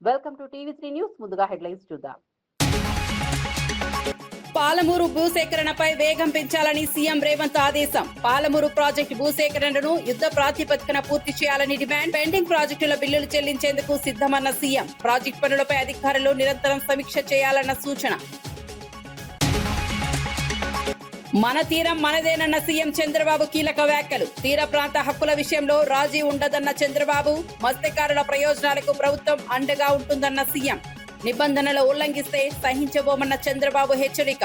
Welcome to TV three news. ముందుగా headlines చూద్దాం. పాలమూరు భూసేకరణపై వేగం పెంచాలని సీఎం రేవంత్ ఆదేశం. పాలమూరు ప్రాజెక్టు భూసేకరణను యుద్ధ ప్రాతిపదికన పూర్తి చేయాలని డిమాండ్. పెండింగ్ ప్రాజెక్టుల బిల్లులు చెల్లించేందుకు సిద్దమన్న సీఎం. ప్రాజెక్టు పనులపై అధికారులు నిరంతరం సమీక్ష చేయాలన్న సూచన. మన తీరం మనదేనన్న సీఎం చంద్రబాబు కీలక వ్యాఖ్యలు. తీర ప్రాంత హక్కుల విషయంలో రాజీ ఉండదన్న చంద్రబాబు. మత్స్యకారుల ప్రయోజనాలకు ప్రభుత్వం అండగా ఉంటుందన్న సీఎం. నిబంధనలు ఉల్లంఘిస్తే సహించబోమన్న చంద్రబాబు హెచ్చరిక.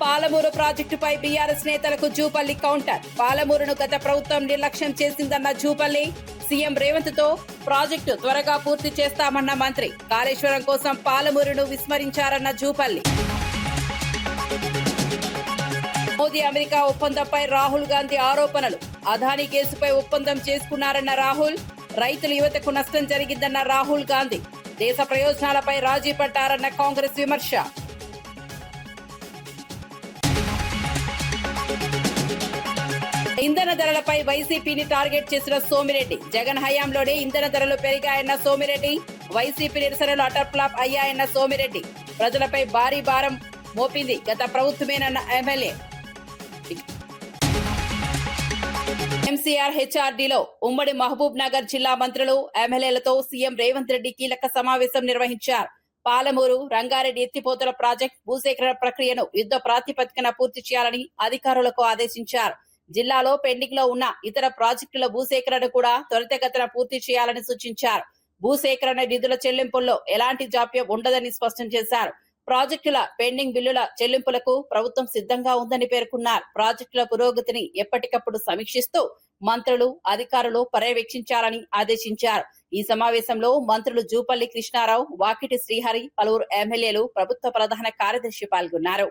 పాలమూరు ప్రాజెక్టుపై బీఆర్ఎస్ నేతలకు జూపల్లి కౌంటర్. పాలమూరును గత ప్రభుత్వం నిర్లక్ష్యం చేసిందన్న జూపల్లి. సీఎం రేవంత్ తో ప్రాజెక్టు త్వరగా పూర్తి చేస్తామన్న మంత్రి. కాళేశ్వరం కోసం పాలమూరును విస్మరించారన్న జూపల్లి. మోదీ అమెరికా ఒప్పందంపై రాహుల్ గాంధీ ఆరోపణలు. అదానీ కేసుపై ఒప్పందం చేసుకున్నారన్న రాహుల్. రైతుల యువతకు నష్టం జరిగిందన్న రాహుల్ గాంధీ. దేశ ప్రయోజనాలపై రాజీ పడ్డారన్న కాంగ్రెస్ విమర్శ. ఇంధన ధరలపై వైసీపీని టార్గెట్ చేసిన సోమిరెడ్డి. జగన్ హయాంలోనే ఇంధన ధరలు పెరిగాయన్న సోమిరెడ్డి. వైసీపీ నిరసనలు అటర్ ఫ్లాప్ అయ్యాయన్న సోమిరెడ్డి. ప్రజలపై భారీ భారం మోపింది గత ప్రభుత్వమేనన్న ఎమ్మెల్యే. ఎంసీఆర్ హెచ్ఆర్డీలో ఉమ్మడి మహబూబ్ నగర్ జిల్లా మంత్రులు ఎమ్మెల్యేలతో సీఎం రేవంత్ రెడ్డి కీలక సమావేశం నిర్వహించారు. పాలమూరు రంగారెడ్డి ఎత్తిపోతల ప్రాజెక్టు భూసేకరణ ప్రక్రియను యుద్ధ ప్రాతిపదికన పూర్తి చేయాలని అధికారులకు ఆదేశించారు. జిల్లాలో పెండింగ్ లో ఉన్న ఇతర ప్రాజెక్టుల భూసేకరణ కూడా త్వరితగతిన పూర్తి చేయాలని సూచించారు. భూసేకరణ నిధుల చెల్లింపుల్లో ఎలాంటి జాప్యం ఉండదని స్పష్టం చేశారు. ప్రాజెక్టుల పెండింగ్ బిల్లుల చెల్లింపులకు ప్రభుత్వం సిద్ధంగా ఉందని పేర్కొన్నారు. ప్రాజెక్టుల పురోగతిని ఎప్పటికప్పుడు సమీక్షిస్తూ మంత్రులు అధికారులు పర్యవేక్షించాలని ఆదేశించారు. ఈ సమావేశంలో మంత్రులు జూపల్లి కృష్ణారావు, వాకిటి శ్రీహరి, పలువురు ఎమ్మెల్యేలు, ప్రభుత్వ ప్రధాన కార్యదర్శి పాల్గొన్నారు.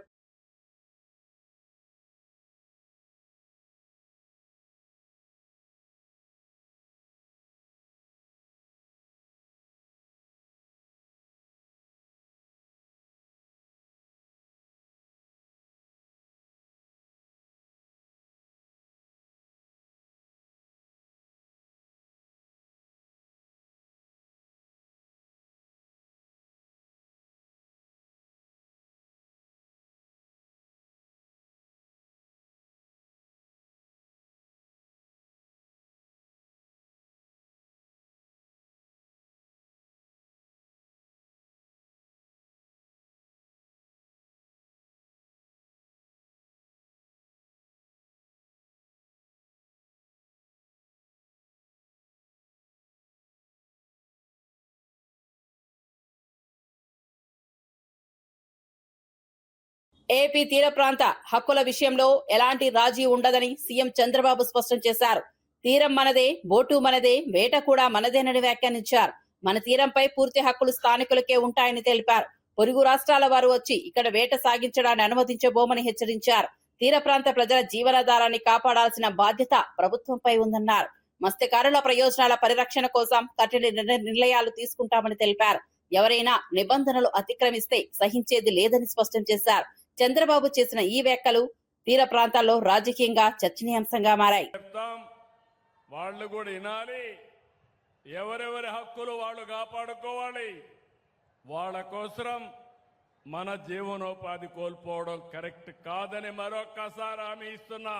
ఏపీ తీర ప్రాంత హక్కుల విషయంలో ఎలాంటి రాజీ ఉండదని సీఎం చంద్రబాబు స్పష్టం చేశారు. తీరం మనదే, బోటు మనదే, వేట కూడా మనదేనని వ్యాఖ్యానించారు. మన తీరంపై పూర్తి హక్కులు స్థానికులకే ఉంటాయని తెలిపారు. పొరుగు రాష్ట్రాల వారు వచ్చి ఇక్కడ వేట సాగించడాన్ని అనుమతించబోమని హెచ్చరించారు. తీర ప్రాంత ప్రజల జీవనాధారాన్ని కాపాడాల్సిన బాధ్యత ప్రభుత్వంపై ఉందన్నారు. మత్స్యకారుల ప్రయోజనాల పరిరక్షణ కోసం కఠిన నిర్ణయాలు తీసుకుంటామని తెలిపారు. ఎవరైనా నిబంధనలు అతిక్రమిస్తే సహించేది లేదని స్పష్టం చేశారు. చంద్రబాబు చేసిన ఈ వ్యాఖ్యలు తీర ప్రాంతాల్లో రాజకీయంగా చర్చనీయాంశంగా మారాయి. వాళ్ళు కూడా వినాలి, ఎవరెవరి హక్కులు వాళ్ళు కాపాడుకోవాలి. వాళ్ళ కోసం మన జీవనోపాధి కోల్పోవడం కరెక్ట్ కాదని మరొక్కసారి హామీ ఇస్తున్నా.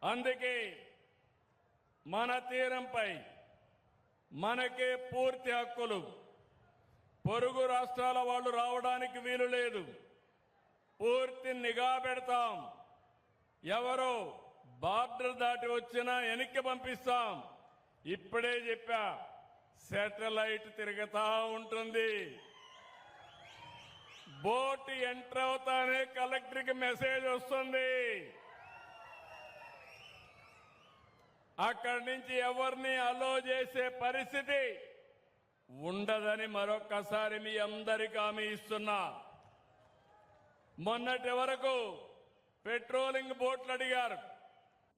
అందుకే మన తీరంపై మనకే పూర్తి హక్కులు. పొరుగు రాష్ట్రాల వాళ్ళు రావడానికి వీలు లేదు. పూర్తి నిఘా పెడతాం. ఎవరో బార్డర్ దాటి వచ్చినా వెనక్కి పంపిస్తాం. ఇప్పుడే చెప్పా, శాటిలైట్ తిరుగుతా ఉంటుంది. బోట్ ఎంటర్ అవుతానే కలెక్టర్కి మెసేజ్ వస్తుంది. అక్కడి నుంచి ఎవరిని అలో చేసే పరిస్థితి ఉండదని మరొక్కసారి మీ అందరికీ హామీ ఇస్తున్నా. మొన్నటి వరకు పెట్రోలింగ్ బోట్లు అడిగారు.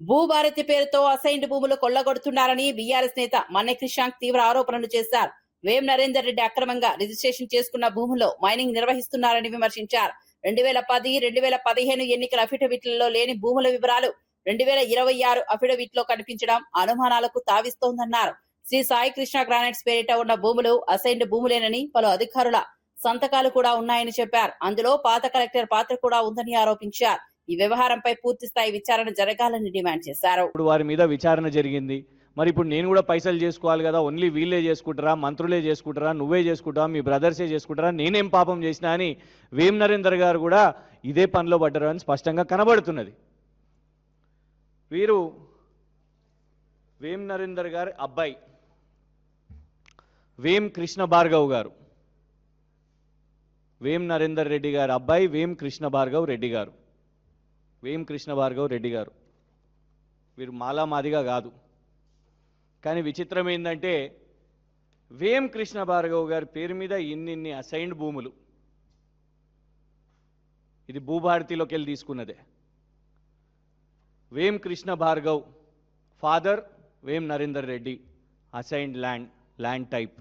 భూభారతి పేరుతో అసైన్డ్ భూములు కొల్లగొడుతున్నారని బీఆర్ఎస్ నేత మన్నె క్రిషాంక్ తీవ్ర ఆరోపణలు చేశారు. వేం నరేందర్ రెడ్డి అక్రమంగా రిజిస్ట్రేషన్ చేసుకున్న భూముల్లో మైనింగ్ నిర్వహిస్తున్నారని విమర్శించారు. 2010, 2015 ఎన్నికల అఫిడవిట్లలో లేని భూముల వివరాలు 2026 అఫిడవిట్ లో కనిపించడం అనుమానాలకు తావిస్తోందన్నారు. శ్రీ సాయి కృష్ణ గ్రానైట్స్ పేరిట ఉన్న భూములు అసైన్డ్ భూములేనని, పలు అధికారుల సంతకాలు కూడా ఉన్నాయని చెప్పారు. అందులో పాత కలెక్టర్ పాత్ర కూడా ఉందని ఆరోపించారు. ఈ వ్యవహారంపై పూర్తి స్థాయి విచారణ జరగాలని డిమాండ్ చేశారు. ఇప్పుడు వారి మీద విచారణ జరిగింది. మరి ఇప్పుడు నేను కూడా పైసలు చేసుకోవాలి కదా, ఓన్లీ వీళ్ళే చేసుకుంటారా, మంత్రులే చేసుకుంటారా, నువ్వే చేసుకుంటావా, మీ బ్రదర్సే చేసుకుంటారా, నేనేం పాపం చేసినా అని వేం నరేందర్ గారు కూడా ఇదే పనిలో పడ్డారు అని స్పష్టంగా కనబడుతున్నది. వీరు వేం నరేందర్ గారి అబ్బాయి వేం కృష్ణ భార్గవ్ గారు, వేం నరేందర్ రెడ్డి గారి అబ్బాయి వేం కృష్ణ భార్గవ్ రెడ్డి గారు, వేం కృష్ణ భార్గవ్ రెడ్డి గారు. వీరు మాలామాదిగా కాదు. కానీ విచిత్రం ఏంటంటే వేం కృష్ణ భార్గవ్ గారి పేరు మీద ఇన్ని అసైన్డ్ భూములు. ఇది భూభారతిలోకి వెళ్ళి తీసుకున్నదే. వేం Krishna Bhargav father Vem Narender Reddy, assigned land type.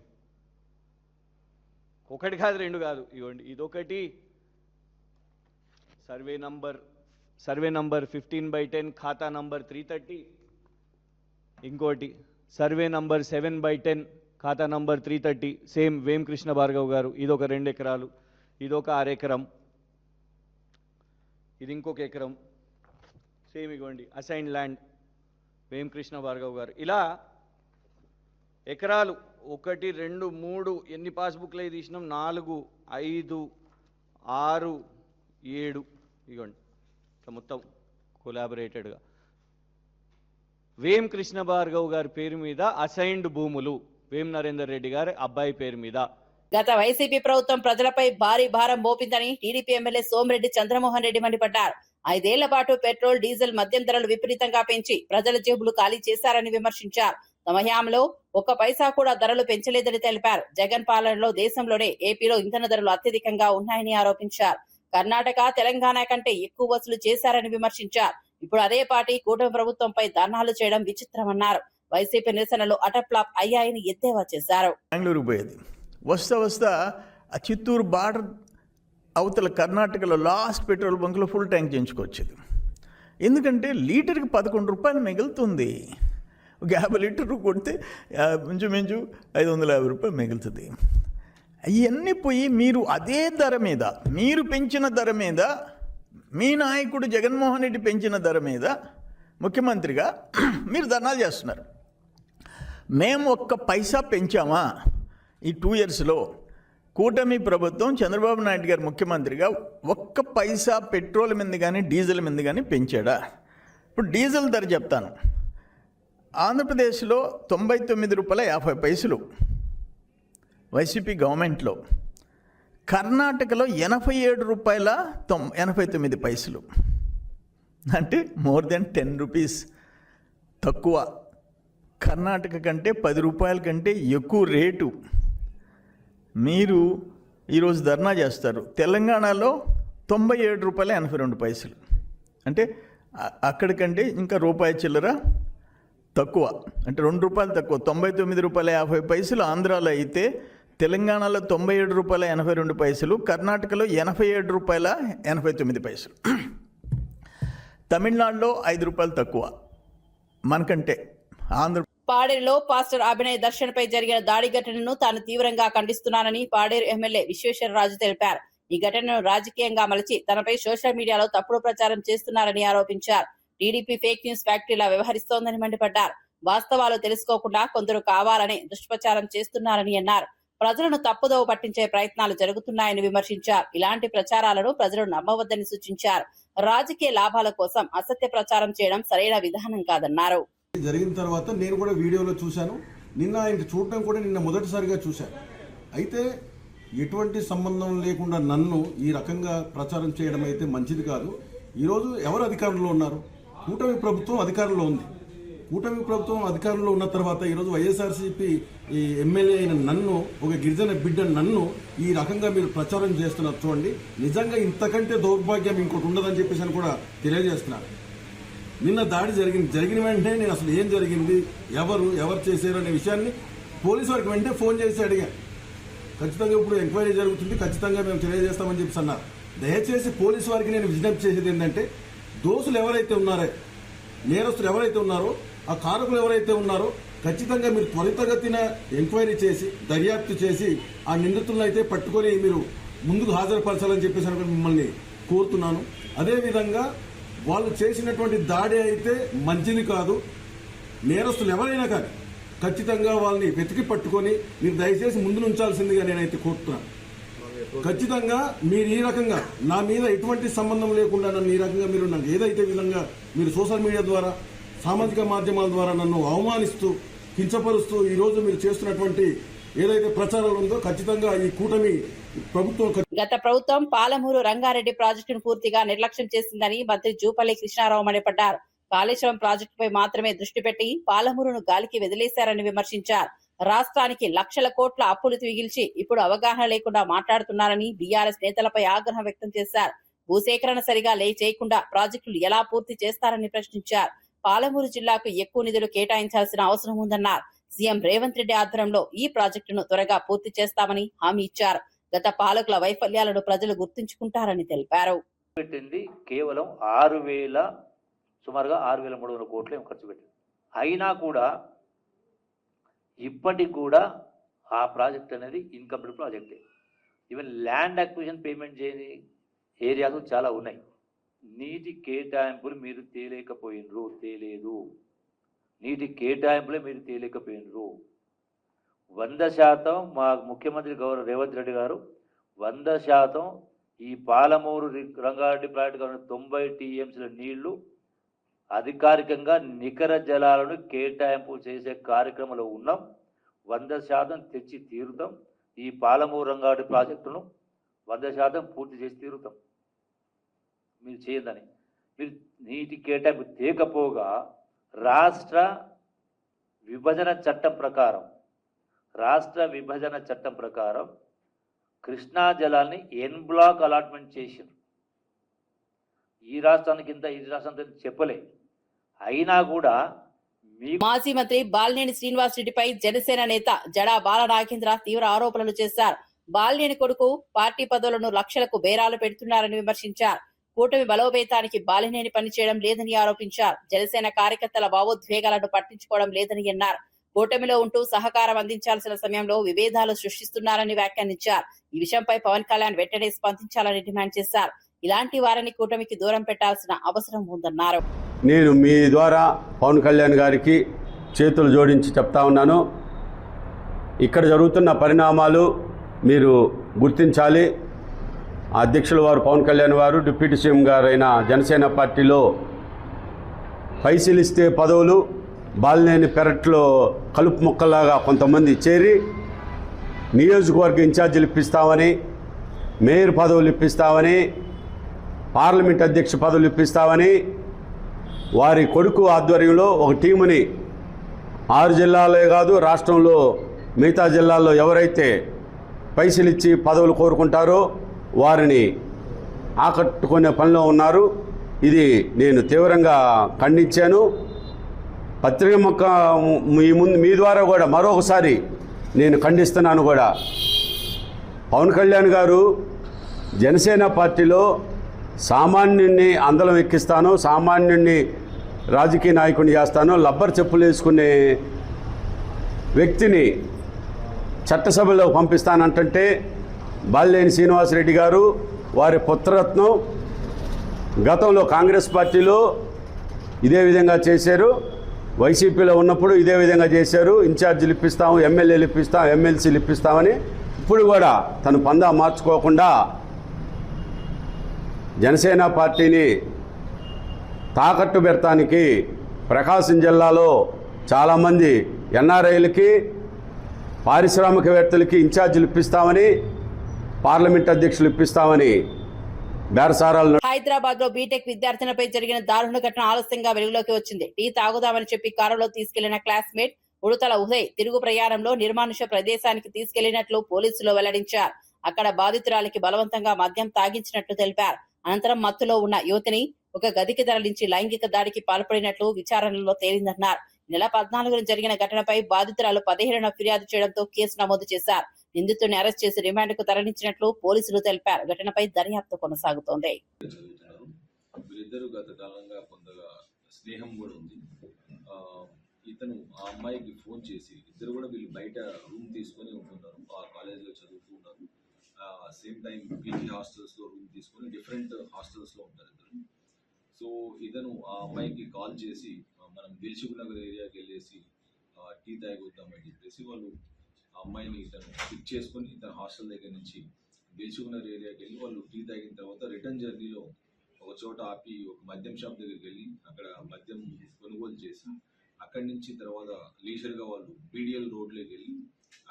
ఒకటి కాదు, రెండు కాదు, ఇవ్వండి. ఇదొకటి సర్వే నంబర్ 15/10 ఖాతా నంబర్ 330. ఇంకోటి సర్వే నంబర్ 7/10 ఖాతా నంబర్ 330, సేమ్ వేం కృష్ణ భార్గవ్ గారు. ఇదొక 2 ఎకరాలు, ఇదొక 1/2 ఎకరం, ఇది ఇంకొక ఎకరం, సేమ్ ఇవ్వండి అసైన్డ్ ల్యాండ్ వేం కృష్ణ భార్గవ్ గారు. ఇలా ఎకరాలు 1, 2, 3 ఎన్ని పాస్బుక్లు అయి తీసినాం, 4, 5, 6, 7 ఇవ్వండి. ఇట్లా మొత్తం కొలాబరేటెడ్గా వేం కృష్ణ భార్గవ్ గారి పేరు మీద అసైన్డ్ భూములు వేం నరేందర్ రెడ్డి గారి అబ్బాయి పేరు మీద. గత వైసీపీ ప్రభుత్వం ప్రజలపై భారీ భారం మోపిందని టీడీపీ ఎమ్మెల్యే సోమిరెడ్డి చంద్రమోహన్ రెడ్డి మండిపడ్డారు. 5 ఏళ్ల పాటు పెట్రోల్, డీజిల్, మద్యం ధరలు విపరీతంగా పెంచి ప్రజల జేబులు ఖాళీ చేశారని విమర్శించారు. తమ హయాంలో 1 పైసా కూడా ధరలు పెంచలేదని తెలిపారు. జగన్ పాలనలో దేశంలోనే ఏపీలో ఇంధన ధరలు అత్యధికంగా ఉన్నాయని ఆరోపించారు. కర్ణాటక, తెలంగాణ కంటే ఎక్కువ వసూలు చేశారని విమర్శించారు. ఇప్పుడు అదే పార్టీ కూటమి ప్రభుత్వంపై ధర్నాలు చేయడం విచిత్రమన్నారు. వైసీపీ నిరసనలు అటర్ఫ్లాప్ అయ్యాయని ఎద్దేవా చేశారు. బెంగళూరు పోయేది, వస్తా ఆ చిత్తూరు బార్డర్ అవతల కర్ణాటకలో లాస్ట్ పెట్రోల్ బంక్లో ఫుల్ ట్యాంక్ చేయించుకొచ్చేది. ఎందుకంటే లీటర్కి 11 రూపాయలు మిగులుతుంది. 50 లీటర్లు కొడితే మించు 550 రూపాయలు మిగులుతుంది. అవన్నీ పోయి మీరు అదే ధర మీద, మీరు పెంచిన ధర మీద, మీ నాయకుడు జగన్మోహన్ రెడ్డి పెంచిన ధర మీద ముఖ్యమంత్రిగా మీరు ధర్నాలు చేస్తున్నారు. మేము 1 పైసా పెంచామా ఈ 2 ఇయర్స్లో? కూటమి ప్రభుత్వం చంద్రబాబు నాయుడు గారు ముఖ్యమంత్రిగా 1 పైసా పెట్రోల్ మీద కానీ డీజిల్ మీద కానీ పెంచాడా? ఇప్పుడు డీజిల్ ధర చెప్తాను. ఆంధ్రప్రదేశ్లో 99 రూపాయల 50 పైసలు వైసీపీ గవర్నమెంట్లో, కర్ణాటకలో 87 రూపాయల 89 పైసలు, అంటే మోర్ దెన్ 10 రూపీస్ తక్కువ. కర్ణాటక కంటే 10 రూపాయల కంటే ఎక్కువ రేటు. మీరు ఈరోజు ధర్నా చేస్తారు. తెలంగాణలో 97 రూపాయల 82 పైసలు, అంటే అక్కడికంటే ఇంకా రూపాయి చిల్లర తక్కువ, అంటే 2 రూపాయలు తక్కువ. 99 రూపాయల 50 పైసలు ఆంధ్రాలో అయితే, తెలంగాణలో 97 రూపాయల 82 పైసలు, కర్ణాటకలో 87 రూపాయల 89 పైసలు, తమిళనాడులో 5 రూపాయలు తక్కువ మనకంటే. పాడేరులో పాస్టర్ అభినయ్ దర్శన్పై జరిగిన దాడి ఘటనను తాను తీవ్రంగా ఖండిస్తున్నానని పాడేరు ఎమ్మెల్యే విశ్వేశ్వరరాజు తెలిపారు. ఈ ఘటనను రాజకీయంగా మలచి తనపై సోషల్ మీడియాలో తప్పుడు ప్రచారం చేస్తున్నారని ఆరోపించారు. టీడీపీ ఫేక్ న్యూస్ ఫ్యాక్టరీలా వ్యవహరిస్తోందని మండిపడ్డారు. వాస్తవాలు తెలుసుకోకుండా కొందరు కావాలని దుష్ప్రచారం చేస్తున్నారని అన్నారు. ప్రజలను తప్పుదోవ పట్టించే ప్రయత్నాలు జరుగుతున్నాయని విమర్శించారు. ఇలాంటి ప్రచారాలను ప్రజలు నమ్మవద్దని సూచించారు. రాజకీయ లాభాల కోసం అసత్య ప్రచారం చేయడం సరైన విధానం కాదన్నారు. జరిగిన తర్వాత నేను కూడా వీడియోలో చూశాను. నిన్న ఆయనకి చూడటం కూడా నిన్న మొదటిసారిగా చూశాను. అయితే ఎటువంటి సంబంధం లేకుండా నన్ను ఈ రకంగా ప్రచారం చేయడం అయితే మంచిది కాదు. ఈరోజు ఎవరు అధికారంలో ఉన్నారు? కూటమి ప్రభుత్వం అధికారంలో ఉంది. కూటమి ప్రభుత్వం అధికారంలో ఉన్న తర్వాత ఈరోజు వైఎస్ఆర్సీపీ ఈ ఎమ్మెల్యే అయిన నన్ను, ఒక గిరిజన బిడ్డ నన్ను ఈ రకంగా మీరు ప్రచారం చేస్తున్నారు. చూడండి, నిజంగా ఇంతకంటే దౌర్భాగ్యం ఇంకోటి ఉండదని చెప్పేసి అని కూడా తెలియజేస్తున్నారు. నిన్న దాడి జరిగిన వెంటనే నేను అసలు ఏం జరిగింది, ఎవరు చేశారు అనే విషయాన్ని పోలీసు వారికి వెంటనే ఫోన్ చేసి అడిగాను. ఖచ్చితంగా ఇప్పుడు ఎంక్వైరీ జరుగుతుంది, ఖచ్చితంగా మేము తెలియజేస్తామని చెప్పి అన్నారు. దయచేసి పోలీసు వారికి నేను విజ్ఞప్తి చేసేది ఏంటంటే, దోషులు ఎవరైతే ఉన్నారో నేరస్తులు ఎవరైతే ఉన్నారో ఆ కారకులు ఎవరైతే ఉన్నారో ఖచ్చితంగా మీరు త్వరితగతిన ఎంక్వైరీ చేసి దర్యాప్తు చేసి ఆ నిందితులను అయితే పట్టుకొని మీరు ముందుకు హాజరుపరచాలని చెప్పేసి మిమ్మల్ని కోరుతున్నాను. అదేవిధంగా వాళ్ళు చేసినటువంటి దాడి అయితే మంచిది కాదు. నేరస్తులు ఎవరైనా కానీ ఖచ్చితంగా వాళ్ళని వెతికి పట్టుకొని మీరు దయచేసి ముందు ఉంచాల్సిందిగా నేనైతే కోరుతున్నాను. ఖచ్చితంగా మీరు ఈ రకంగా నా మీద ఎటువంటి సంబంధం లేకుండా నన్ను ఈ రకంగా మీరు నాకు ఏదైతే విధంగా మీరు సోషల్ మీడియా ద్వారా సామాజిక మాధ్యమాల ద్వారా నన్ను అవమానిస్తూ కించపరుస్తూ ఈ రోజు మీరు చేస్తున్నటువంటి ఏదైతే ప్రచారాలు ఉందో ఖచ్చితంగా ఈ కూటమి ప్రభుత్వం గత ప్రభుత్వం పాలమూరు రంగారెడ్డి ప్రాజెక్టును పూర్తిగా నిర్లక్ష్యం చేసిందని మంత్రి జూపల్లి కృష్ణారావు మండిపడ్డారు. కాళేశ్వరం ప్రాజెక్టుపై మాత్రమే దృష్టి పెట్టి పాలమూరును గాలికి వదిలేశారని విమర్శించారు. రాష్ట్రానికి లక్షల కోట్ల అప్పులు మిగిల్చి ఇప్పుడు అవగాహన లేకుండా మాట్లాడుతున్నారని బీఆర్ఎస్ నేతలపై ఆగ్రహం వ్యక్తం చేశారు. భూసేకరణ సరిగా చేయకుండా ప్రాజెక్టులు ఎలా పూర్తి చేస్తారని ప్రశ్నించారు. పాలమూరు జిల్లాకు ఎక్కువ నిధులు కేటాయించాల్సిన అవసరం ఉందన్నారు. సీఎం రేవంత్ రెడ్డి ఆధ్వర్యంలో ఈ ప్రాజెక్టును త్వరగా పూర్తి చేస్తామని హామీ ఇచ్చారు. గత పాలకుల వైఫల్యాలను ప్రజలు గుర్తుంచుకుంటారని తెలిపారు. పెట్టింది కేవలం సుమారుగా 6,300 కోట్లు ఖర్చు పెట్టింది. అయినా కూడా ఇప్పటికి కూడా ఆ ప్రాజెక్ట్ అనేది ఇన్కంప్లీట్ ప్రాజెక్టే. ఈవెన్ ల్యాండ్ అక్విజిషన్ పేమెంట్ చేయని ఏరియాలు చాలా ఉన్నాయి. నీటి కేటాయింపులు మీరు తేలేదు. నీటి కేటాయింపులే మీరు తేలేకపోయినరు. 100% మా ముఖ్యమంత్రి గౌరవ రేవంత్ రెడ్డి గారు 100% ఈ పాలమూరు రంగారెడ్డి ప్రాజెక్టు గారు 90 టీఎంసీల నీళ్లు అధికారికంగా నికర జలాలను కేటాయింపు చేసే కార్యక్రమంలో ఉన్నాం. 100% తెచ్చి తీరుతాం. ఈ పాలమూరు రంగారెడ్డి ప్రాజెక్టును 100% పూర్తి చేసి తీరుతాం. మీరు చేయదని మీరు నీటి కేటాయింపు తేకపోగా రాష్ట్ర విభజన చట్టం ప్రకారం కృష్ణా జలాల్ని ఎన్ బ్లాక్ అలాట్మెంట్ చేశారు. ఈ రాష్ట్రానికి ఈ రాష్ట్రానికి చెప్పలే. అయినా కూడా మాజీ మంత్రి బాలినేని శ్రీనివాసరెడ్డిపై జనసేన నేత జడా బాల నాగేంద్ర తీవ్ర ఆరోపణలు చేశారు. బాలినేని కొడుకు పార్టీ పదవులను లక్షలకు బేరాలు పెడుతున్నారని విమర్శించారు. కూటమి బలోపేతానికి బాలినేని పనిచేయడం లేదని ఆరోపించారు. జనసేన కార్యకర్తల భావోద్వేగాలను పట్టించుకోవడం లేదని అన్నారు. కూటమిలో ఉంటూ సహకారం అందించాల్సిన సమయంలో విభేదాలు సృష్టిస్తున్నారని వ్యాఖ్యానించారు. ఈ విషయంపై పవన్ కళ్యాణ్ వెంటనే స్పందించాలని డిమాండ్ చేశారు. ఇలాంటి వారిని కూటమికి దూరం పెట్టాల్సిన అవసరం ఉందన్నారు. నేను మీ ద్వారా పవన్ కళ్యాణ్ గారికి చేతులు జోడించి చెప్తా ఉన్నాను. ఇక్కడ జరుగుతున్న పరిణామాలు మీరు గుర్తించాలి. అధ్యక్షుల వారు పవన్ కళ్యాణ్ వారు డిప్యూటీ సీఎం గారైన జనసేన పార్టీలో పైసలిస్తే పదవులు బాలినేని పెరట్లో కలుపు మొక్కలాగా కొంతమంది చేరి నియోజకవర్గ ఇన్ఛార్జీలు ఇప్పిస్తామని, మేయర్ పదవులు ఇప్పిస్తామని, పార్లమెంట్ అధ్యక్ష పదవులు ఇప్పిస్తామని వారి కొడుకు ఆధ్వర్యంలో ఒక టీముని 6 జిల్లాలే కాదు రాష్ట్రంలో మిగతా జిల్లాల్లో ఎవరైతే పైసలు ఇచ్చి పదవులు కోరుకుంటారో వారిని ఆకట్టుకునే పనిలో ఉన్నారు. ఇది నేను తీవ్రంగా ఖండించాను. పత్రిక మీ ద్వారా కూడా మరొకసారి నేను ఖండిస్తున్నాను కూడా. పవన్ కళ్యాణ్ గారు జనసేన పార్టీలో సామాన్యుడిని అందలం ఎక్కిస్తాను, సామాన్యుడిని రాజకీయ నాయకుడిని చేస్తాను, లబ్బర్ చెప్పులు వేసుకునే వ్యక్తిని చట్టసభలో పంపిస్తానంటే బాలినేని శ్రీనివాసరెడ్డి గారు వారి పుత్రరత్నం గతంలో కాంగ్రెస్ పార్టీలో ఇదే విధంగా చేశారు. వైసీపీలో ఉన్నప్పుడు ఇదే విధంగా చేశారు. ఇన్ఛార్జీలు ఇప్పిస్తాము, ఎమ్మెల్యేలు ఇప్పిస్తాం, ఎమ్మెల్సీలు ఇప్పిస్తామని ఇప్పుడు కూడా తను పందా మార్చుకోకుండా జనసేన పార్టీని తాకట్టు పెడతానికి ప్రకాశం జిల్లాలో చాలామంది ఎన్ఆర్ఐలకి పారిశ్రామికవేత్తలకి ఇన్ఛార్జీలు ఇప్పిస్తామని, పార్లమెంట్ అధ్యక్షులు ఇప్పిస్తామని బేరసారాలు. హైదరాబాద్ లో బీటెక్ విద్యార్థినిపై జరిగిన దారుణ ఘటన ఆలస్యంగా వెలుగులోకి వచ్చింది. టీ తాగుదామని చెప్పి కారులో తీసుకెళ్లిన క్లాస్మేట్ ఉడతల ఉదయ్ తిరుగు ప్రయాణంలో నిర్మానుష్య ప్రదేశానికి తీసుకెళ్లినట్లు పోలీసులు వెల్లడించారు. అక్కడ బాధితురాలికి బలవంతంగా మద్యం తాగించినట్లు తెలిపారు. అనంతరం మత్తులో ఉన్న యువతిని ఒక గదికి తరలించి లైంగిక దాడికి పాల్పడినట్లు విచారణలో తేలిందన్నారు. నెల 14న జరిగిన ఘటనపై బాధితురాలు 17న ఫిర్యాదు చేయడంతో కేసు నమోదు చేశారు. నిందితుడిని అరెస్ట్ చేసి రిమాండ్కు తరలించినట్లు పోలీసులు తెలిపారు. ఘటనపై దర్యాప్తు కొనసాగుతోంది. స్నేహం కూడా ఉంది. ఇతను ఆ అమ్మాయికి ఫోన్ చేసి, ఇద్దరు కూడా వీళ్ళు బయట రూమ్ తీసుకొని ఉంటున్నారు, ఆ కాలేజ్లో చదువుతూ ఉన్నారు. సేమ్ టైం పీజీ హాస్టల్స్లో రూమ్ తీసుకొని డిఫరెంట్ హాస్టల్స్లో ఉంటారు ఇద్దరు. సో ఇతను ఆ అమ్మాయికి కాల్ చేసి మనం దిల్సుఖ్ నగర్ ఏరియాకి వెళ్ళేసి టీ తాగొద్దామని చెప్పేసి వాళ్ళు ఆ అమ్మాయిని ఇతను పిక్ చేసుకొని ఇతను హాస్టల్ దగ్గర నుంచి దిల్సుఖ్ నగర్ ఏరియాకి వెళ్ళి వాళ్ళు టీ తాగిన తర్వాత రిటర్న్ జర్నీలో ఒక చోట ఆపి ఒక మద్యం షాప్ దగ్గరికి వెళ్ళి అక్కడ మద్యం కొనుగోలు చేసి అక్కడి నుంచి తర్వాత లీజర్గా వాళ్ళు బీడిఎల్ రోడ్లోకి వెళ్ళి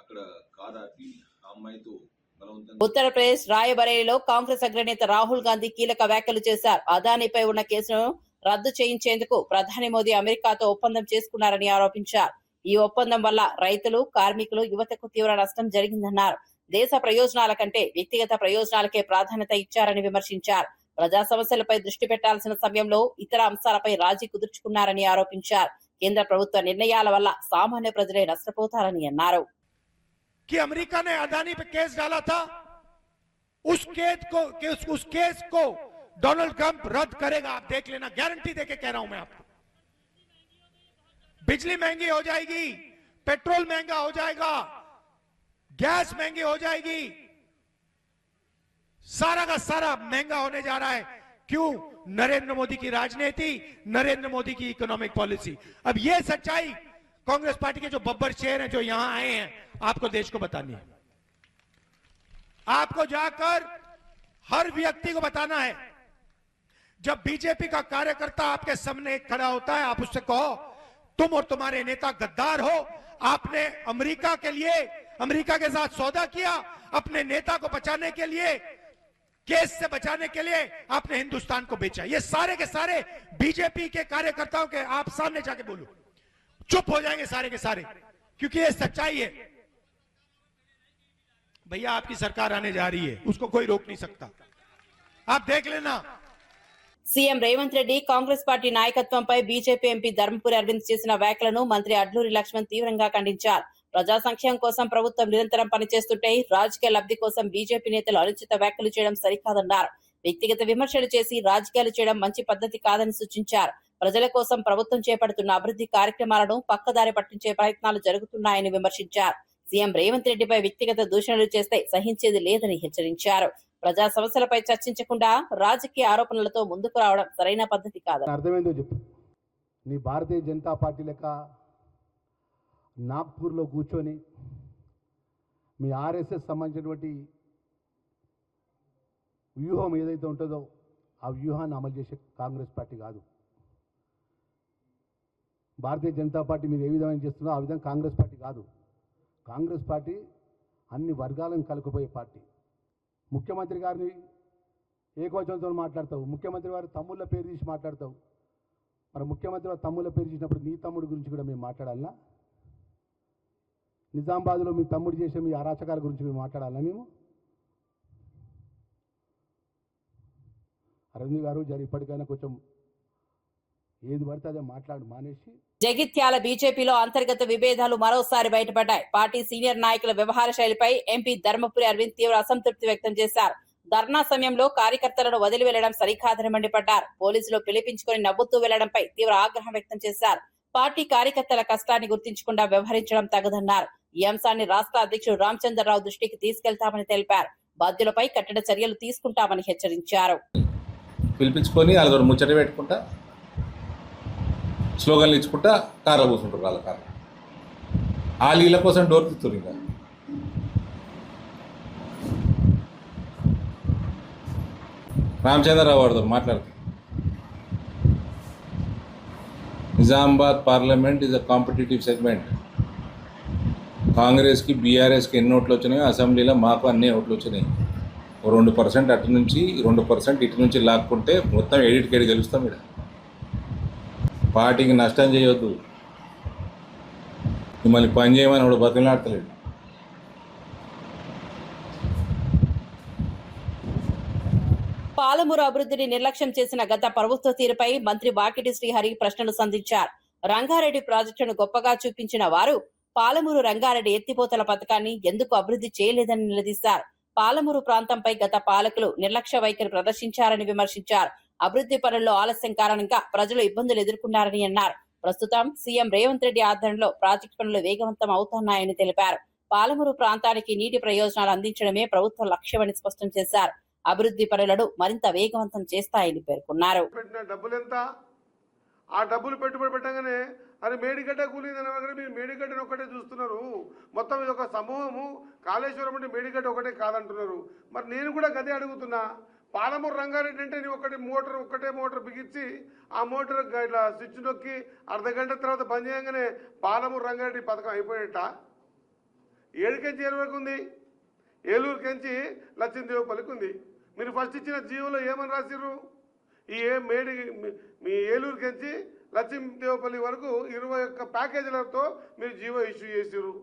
అక్కడ కార్ ఆపి ఆ అమ్మాయితో బలవంతంగా. ఉత్తరప్రదేశ్ రాయబరేలీలో కాంగ్రెస్ అగ్రనేత రాహుల్ గాంధీ కీలక వ్యాఖ్యలు చేశారు. అదానీపై ఉన్న కేసును రద్దు చేయించేందుకు ప్రధాని మోదీ అమెరికాతో ఒప్పందం చేసుకున్నారని ఆరోపించారు. ఈ ఒప్పందం వల్ల రైతులు, కార్మికులు, యువతకు తీవ్ర నష్టం జరిగిందన్నారు. దేశ ప్రయోజనాల కంటే వ్యక్తిగత ప్రయోజనాలకే ప్రాధాన్యత ఇచ్చారని విమర్శించారు. ప్రజా సమస్యలపై దృష్టి పెట్టాల్సిన సమయంలో ఇతర అంశాలపై రాజీ కుదుర్చుకున్నారని ఆరోపించారు. కేంద్ర ప్రభుత్వ నిర్ణయాల వల్ల సామాన్య ప్రజలే నష్టపోతారని అన్నారు. कि अमेरिका ने अदानी पे केस डाला था, उस केस को डोनाल्ड ट्रंप रद्द करेगा, आप देख लेना, गारंटी देके कह रहा हूं मैं आपको। बिजली महंगी हो जाएगी, पेट्रोल महंगा हो जाएगा, गैस महंगी हो जाएगी, सारा का सारा महंगा होने जा रहा है। क्यों? नरेंद्र मोदी की राजनीति, नरेंद्र मोदी की इकोनॉमिक पॉलिसी। अब ये सच्चाई कांग्रेस पार्टी के जो बब्बर शेर हैं जो यहां आए हैं, आपको देश को बतानी है। आपको जाकर हर व्यक्ति को बताना है। जब बीजेपी का कार्यकर्ता आपके सामने खड़ा होता है, आप उससे कहो तुम और तुम्हारे नेता गद्दार हो, आपने अमेरिका के लिए, अमेरिका के साथ सौदा किया, अपने नेता को बचाने के लिए, केस से बचाने के लिए आपने हिंदुस्तान को बेचा। ये सारे के सारे बीजेपी के कार्यकर्ताओं के आप सामने जाके बोलो, चुप हो जाएंगे सारे के सारे, क्योंकि ये सच्चाई है। भैया आपकी सरकार आने जा रही है, उसको कोई रोक नहीं सकता, आप देख लेना। సీఎం రేవంత్ రెడ్డి కాంగ్రెస్ పార్టీ నాయకత్వంపై బీజేపీ ఎంపీ ధర్మపురి అరవింద్ చేసిన వ్యాఖ్యలను మంత్రి అడ్లూరి లక్ష్మణ్ తీవ్రంగా ఖండించారు. ప్రజా సంక్షేమం కోసం ప్రభుత్వం నిరంతరం పనిచేస్తుంటే రాజకీయ లబ్ధి కోసం బీజేపీ నేతలు అనుచిత వ్యాఖ్యలు చేయడం సరికాదన్నారు. వ్యక్తిగత విమర్శలు చేసి రాజకీయాలు చేయడం మంచి పద్ధతి కాదని సూచించారు. ప్రజల కోసం ప్రభుత్వం చేపడుతున్న అభివృద్ధి కార్యక్రమాలను పక్కదారి పట్టించే ప్రయత్నాలు జరుగుతున్నాయని విమర్శించారు. సీఎం రేవంత్ రెడ్డిపై వ్యక్తిగత దూషణలు చేస్తే సహించేది లేదని హెచ్చరించారు. ప్రజా సమస్యలపై చర్చించకుండా రాజకీయ ఆరోపణలతో ముందుకు రావడం సరైన పద్ధతి కాదని. అర్థమైందో చెప్పు. నీ భారతీయ జనతా పార్టీ లెక్క నాగ్పూర్లో కూర్చొని మీ ఆర్ఎస్ఎస్ సంబంధించినటువంటి వ్యూహం ఏదైతే ఉంటుందో ఆ వ్యూహాన్ని అమలు చేసే కాంగ్రెస్ పార్టీ కాదు. భారతీయ జనతా పార్టీ మీరు ఏ విధంగా చేస్తుందో ఆ విధంగా కాంగ్రెస్ పార్టీ కాదు. కాంగ్రెస్ పార్టీ అన్ని వర్గాలను కలుపుకుపోయే పార్టీ. ముఖ్యమంత్రి గారిని ఏకవచనంతో మాట్లాడతావు, ముఖ్యమంత్రి వారి తమ్ముళ్ళ పేరు తీసి మాట్లాడతావు. మరి ముఖ్యమంత్రి వారి తమ్ముళ్ళ పేరు తీసినప్పుడు నీ తమ్ముడి గురించి కూడా మేము మాట్లాడాలన్నా? నిజామాబాద్లో మీ తమ్ముడు చేసే మీ అరాచకాల గురించి మేము మాట్లాడాలన్నా? మేము అరవింద్ గారు ఇప్పటికైనా కొంచెం ఏది పడితే అదే మానేసి. జగిత్యాల బీజేపీలో అంతర్గత విభేదాలు మరోసారి బయటపడ్డాయి. పార్టీ సీనియర్ నాయకుల వ్యవహార శైలిపై ఎంపీ ధర్మపురి అరవింద్ తీవ్ర అసంతృప్తి వ్యక్తం చేశారు. ధర్నా సమయంలో కార్యకర్తలను వదిలి వెళ్లడం సరికాదని మండిపడ్డారు. పోలీసులు పిలిపించుకుని నవ్వుతూ వెళ్లడంపై తీవ్ర ఆగ్రహం వ్యక్తం చేశారు. పార్టీ కార్యకర్తల కష్టాన్ని గుర్తించకుండా వ్యవహరించడం తగదన్నారు. ఈ అంశాన్ని రాష్ట్ర అధ్యక్షుడు రామచంద్రరావు దృష్టికి తీసుకెళ్తామని తెలిపారు. బాధ్యులపై కఠిన చర్యలు తీసుకుంటామని హెచ్చరించారు. పిలిపించుకొని వాళ్ళతో ముచ్చట పెట్టుకుంటా స్లోగన్లు ఇచ్చుకుంటా కార్లో కూర్చుంటారు. వాళ్ళ కార్లో ఆ నీళ్ళ కోసం డోర్ తీస్తారు. ఇంకా రామచంద్రరావు వాడితో మాట్లాడుతారు. Nizamabad parliament is a competitive segment. కాంగ్రెస్కి బీఆర్ఎస్కి ఎన్ని ఓట్లు వచ్చినాయో అసెంబ్లీలో మాకు అన్ని ఓట్లు వచ్చినాయి. 2% అటు నుంచి 2% ఇటు నుంచి లాక్కుంటే మొత్తం ఎడిట్కేడి గెలుస్తాం. ఇక్కడ పార్టీకి నష్టం చేయొద్దు. మిమ్మల్ని పని చేయమని వాడు బతిలాడతలేడు. పాలమూరు అభివృద్ధిని నిర్లక్ష్యం చేసిన గత ప్రభుత్వ తీరుపై మంత్రి వాకిటి శ్రీహరి ప్రశ్నలు సంధించారు. రంగారెడ్డి ప్రాజెక్టును గొప్పగా చూపించిన వారు పాలమూరు రంగారెడ్డి ఎత్తిపోతల పథకాన్ని ఎందుకు అభివృద్ధి చేయలేదని నిలదీశారు. పాలమూరు ప్రాంతంపై గత పాలకులు నిర్లక్ష్య వైఖరి ప్రదర్శించారని విమర్శించారు. అభివృద్ధి పనుల్లో ఆలస్యం కారణంగా ప్రజలు ఇబ్బందులు ఎదుర్కొన్నారని అన్నారు. ప్రస్తుతం సీఎం రేవంత్ రెడ్డి ఆధ్వర్యంలో ప్రాజెక్టు పనులు వేగవంతం అవుతున్నాయని తెలిపారు. పాలమూరు ప్రాంతానికి నీటి ప్రయోజనాలు అందించడమే ప్రభుత్వ లక్ష్యమని స్పష్టం చేశారు. అభివృద్ధి పనులను మరింత వేగవంతం చేస్తాయని పేర్కొన్నారు. ఆ డబ్బులు పెట్టుబడి పెట్టగానే అది మేడిగడ్డ కూలిందని మీరు మేడిగడ్డను ఒకటే చూస్తున్నారు. మొత్తం ఇది ఒక సమూహము. కాళేశ్వరం అంటే మేడిగడ్డ ఒకటే కాదంటున్నారు. మరి నేను కూడా గదే అడుగుతున్నా. పాలమూరు రంగారెడ్డి అంటే ఒకటే మోటార్ బిగించి ఆ మోటార్ ఇట్లా స్విచ్ నొక్కి అర్ధ గంట తర్వాత బంద్ చేయగానే పాలమూరు రంగారెడ్డి పథకం అయిపోయేట. ఏడుకెంచి ఏడు వరకు ఉంది, ఏలూరుకెంచి లచ్చిందేవపల్లికి ఉంది. మీరు ఫస్ట్ ఇచ్చిన జీవోలో ఏమని రాసిర్రు? మీ ఏలూరుకెంచి లచ్చిందేవపల్లి వరకు 21 ప్యాకేజీలతో మీరు జీవో ఇష్యూ చేసిర్రు.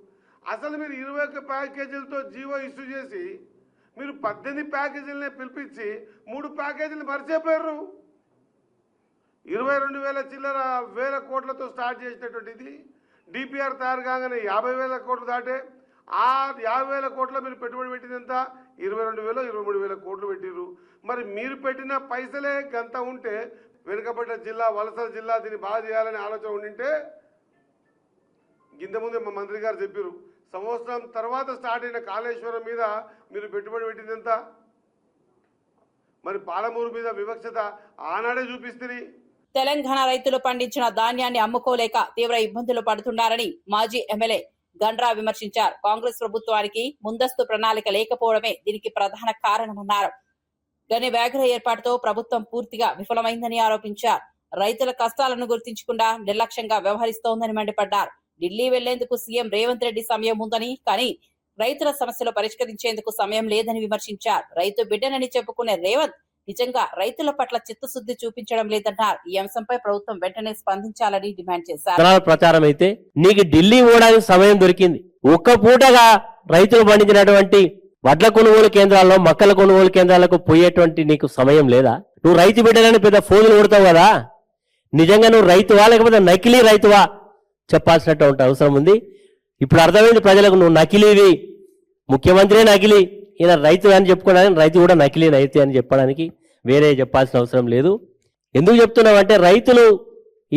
అసలు మీరు 21 ప్యాకేజీలతో జీవో ఇష్యూ చేసి మీరు 18 ప్యాకేజీలనే పిలిపించి 3 ప్యాకేజీలు మర్చిపోయారు. 22,000 చిల్లర వేల కోట్లతో స్టార్ట్ చేసినటువంటిది డిపిఆర్ తయారు కాగానే 50,000 కోట్లు దాటే. ఆ 50,000 కోట్ల మీరు పెట్టుబడి పెట్టినంత 22,000 23,000 కోట్లు పెట్టిర్రు. మరి మీరు పెట్టిన పైసలే గంత ఉంటే వెనుకబడ్డ జిల్లా, వలసల జిల్లా దీన్ని బాగా చేయాలనే ఆలోచన ఉండింటే ఇంతకుముందే మా మంత్రి గారు చెప్పారు, సంవత్సరం తర్వాత స్టార్ట్ అయిన కాళేశ్వరం మీద మీరు పెట్టుబడి పెట్టిందంత. మరి పాలమూరు మీద వివక్షత ఆనాడే చూపిస్తుంది. తెలంగాణ రైతులు పండించిన ధాన్యాన్ని అమ్ముకోలేక తీవ్ర ఇబ్బందులు పడుతున్నారని మాజీ ఎమ్మెల్యే గండ్రా విమర్శించారు. కాంగ్రెస్ ప్రభుత్వానికి ముందస్తు ప్రణాళిక లేకపోవడమే దీనికి ప్రధాన కారణమన్నారు. గని వ్యాఘ్ర ఏర్పాటుతో ప్రభుత్వం పూర్తిగా విఫలమైందని ఆరోపించారు. రైతుల కష్టాలను గుర్తించకుండా నిర్లక్ష్యంగా వ్యవహరిస్తోందని మండిపడ్డారు. ఢిల్లీ వెళ్లేందుకు సీఎం రేవంత్ రెడ్డి సమయం ఉందని, కానీ రైతుల సమస్యలు పరిష్కరించేందుకు సమయం లేదని విమర్శించారు. రైతు బిడ్డనని చెప్పుకునే రేవంత్ నిజంగా రైతుల పట్ల చిత్తశుద్ధి చూపించడం లేదన్నారు. ఈ అంశంపై ప్రభుత్వం వెంటనే స్పందించాలని డిమాండ్ చేశారు. ప్రచారం అయితే నీకు ఢిల్లీ పోవడానికి సమయం దొరికింది. ఒక్క పూటగా రైతులు పండించినటువంటి వడ్ల కొనుగోలు కేంద్రాల్లో, మక్కల కొనుగోలు కేంద్రాలకు పోయేటువంటి నీకు సమయం లేదా? నువ్వు రైతు బిడ్డలని పెద్ద ఫోజులు కొడతావు కదా. నిజంగా నువ్వు రైతువా లేకపోతే నకిలీ రైతువా చెప్పాల్సినట్టు అవసరం ఉంది. ఇప్పుడు అర్థమైంది ప్రజలకు, నువ్వు నకిలీవి, ముఖ్యమంత్రి నకిలీ, ఈయన రైతు అని చెప్పుకోవడానికి రైతు కూడా నకిలీ రైతు అని చెప్పడానికి వేరే చెప్పాల్సిన అవసరం లేదు. ఎందుకు చెప్తున్నామంటే రైతులు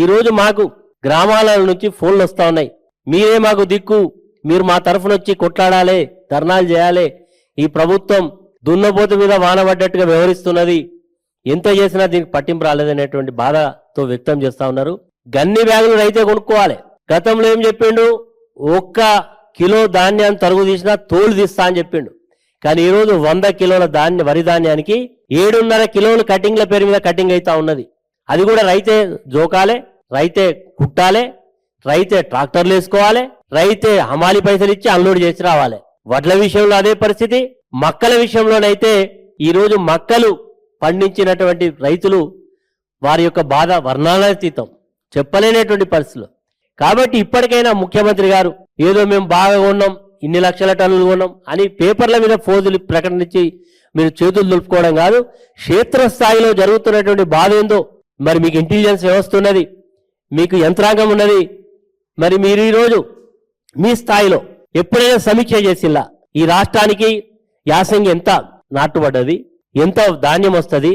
ఈరోజు మాకు గ్రామాల నుంచి ఫోన్లు వస్తూ ఉన్నాయి. మీరే మాకు దిక్కు, మీరు మా తరఫున వచ్చి కొట్లాడాలి, ధర్నాలు చేయాలి, ఈ ప్రభుత్వం దున్నపోతు మీద వానబడ్డట్టుగా వ్యవహరిస్తున్నది, ఎంత చేసినా దీనికి పట్టింపు రాలేదనేటువంటి బాధతో వ్యక్తం చేస్తా ఉన్నారు. గన్ని బ్యాగులు రైతే కొనుక్కోవాలి. గతంలో ఏం చెప్పిండు? 1 కిలో ధాన్యాన్ని తరుగు తీసినా తోలు తీస్తా అని చెప్పిండు. కానీ ఈరోజు 100 కిలోల వరి ధాన్యానికి 7.5 కిలోలు కటింగ్ల పేరు మీద కటింగ్ అవుతా ఉన్నది. అది కూడా రైతే జోకాలే, రైతే కుట్టాలే, రైతే ట్రాక్టర్లు వేసుకోవాలి, రైతే హమాలి పైసలు ఇచ్చి అన్లోడ్ చేసి రావాలి. వడ్ల విషయంలో అదే పరిస్థితి. మక్కల విషయంలోనైతే ఈరోజు మక్కలు పండించినటువంటి రైతులు వారి యొక్క బాధ వర్ణనాతీతం, చెప్పలేనటువంటి పరిస్థితులు. కాబట్టి ఇప్పటికైనా ముఖ్యమంత్రి గారు ఏదో మేము బాగా కొన్నాం, ఇన్ని లక్షల టన్నులు కొన్నాం అని పేపర్ల మీద ఫోజులు ప్రకటించి మీరు చేతులు దులుపుకోవడం కాదు. క్షేత్రస్థాయిలో జరుగుతున్నటువంటి బాధ ఏందో, మరి మీకు ఇంటెలిజెన్స్ వ్యవస్థ ఉన్నది, మీకు యంత్రాంగం ఉన్నది, మరి మీరు ఈరోజు మీ స్థాయిలో ఎప్పుడైనా సమీక్ష చేసిల్లా ఈ రాష్ట్రానికి యాసంగి ఎంత నాటుబడ్డది, ఎంత ధాన్యం వస్తుంది,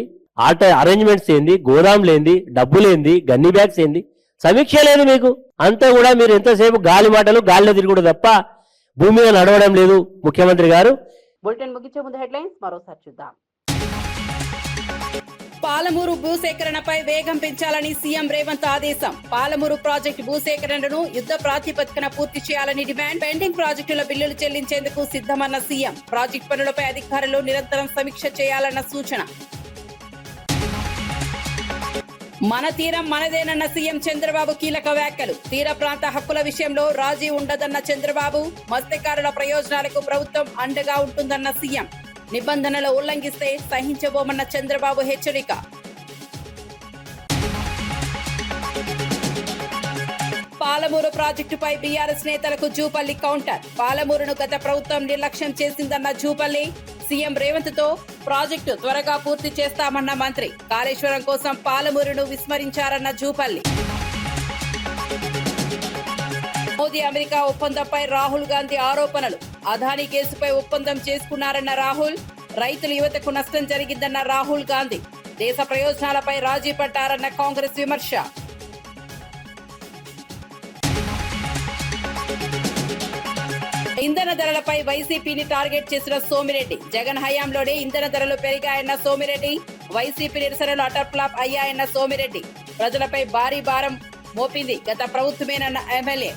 అరేంజ్మెంట్స్ ఏంది, గోదాంలేంది, డబ్బులేంది, గన్ని బ్యాగ్స్ ఏంది, సమీక్ష లేదు మీకు. అంతా కూడా మీరు ఎంతసేపు గాలి మాటలు, గాలిలో తిరుగుడు తప్ప భూమి మీద నడవడం లేదు ముఖ్యమంత్రి గారు. బులెటిన్ ముగించే ముందు హెడ్లైన్స్ మరోసారి చూద్దాం. పాలమూరు భూసేకరణపై వేగం పెంచాలని సీఎం రేవంత్ ఆదేశం. పాలమూరు ప్రాజెక్టు భూసేకరణను యుద్ధ ప్రాతిపదికన పూర్తి చేయాలని డిమాండ్. పెండింగ్ ప్రాజెక్టుల బిల్లులు చెల్లించేందుకు సిద్ధమన్న సీఎం. ప్రాజెక్టు పనులపై అధికారులు నిరంతరం సమీక్ష చేయాలన్న సూచన. మన తీరం మనదేనన్న సీఎం చంద్రబాబు కీలక వ్యాఖ్యలు. తీర ప్రాంత హక్కుల విషయంలో రాజీ ఉండదన్న చంద్రబాబు. మత్స్యకారుల ప్రయోజనాలకు ప్రభుత్వం అండగా ఉంటుందన్న సీఎం. నిబంధనలు ఉల్లంఘిస్తే సహించబోమన్న చంద్రబాబు హెచ్చరిక. పాలమూరు ప్రాజెక్టుపై బీఆర్ఎస్ నేతలకు జూపల్లి కౌంటర్. పాలమూరును గత ప్రభుత్వం నిర్లక్ష్యం చేసిందన్న జూపల్లి. సీఎం రేవంత్ తో ప్రాజెక్టు త్వరగా పూర్తి చేస్తామన్న మంత్రి. కాళేశ్వరం కోసం పాలమూరును విస్మరించారన్న జూపల్లి. మోదీ అమెరికా ఒప్పందంపై రాహుల్ గాంధీ ఆరోపణలు. అదానీ కేసుపై ఒప్పందం చేసుకున్నారన్న రాహుల్. రైతులు యువతకు నష్టం జరిగిందన్న రాహుల్ గాంధీ. దేశ ప్రయోజనాలపై రాజీ పడ్డారన్న కాంగ్రెస్ విమర్శ. ఇంధన ధరలపై వైసీపీని టార్గెట్ చేసిన సోమిరెడ్డి. జగన్ హయాంలోనే ఇంధన ధరలు పెరిగాయన్న సోమిరెడ్డి. వైసీపీ నిరసనలు అటర్ ఫ్లాప్ అయ్యాయన్న సోమిరెడ్డి. ప్రజలపై భారీ భారం మోపింది గత ప్రభుత్వమేనన్న ఎమ్మెల్యే.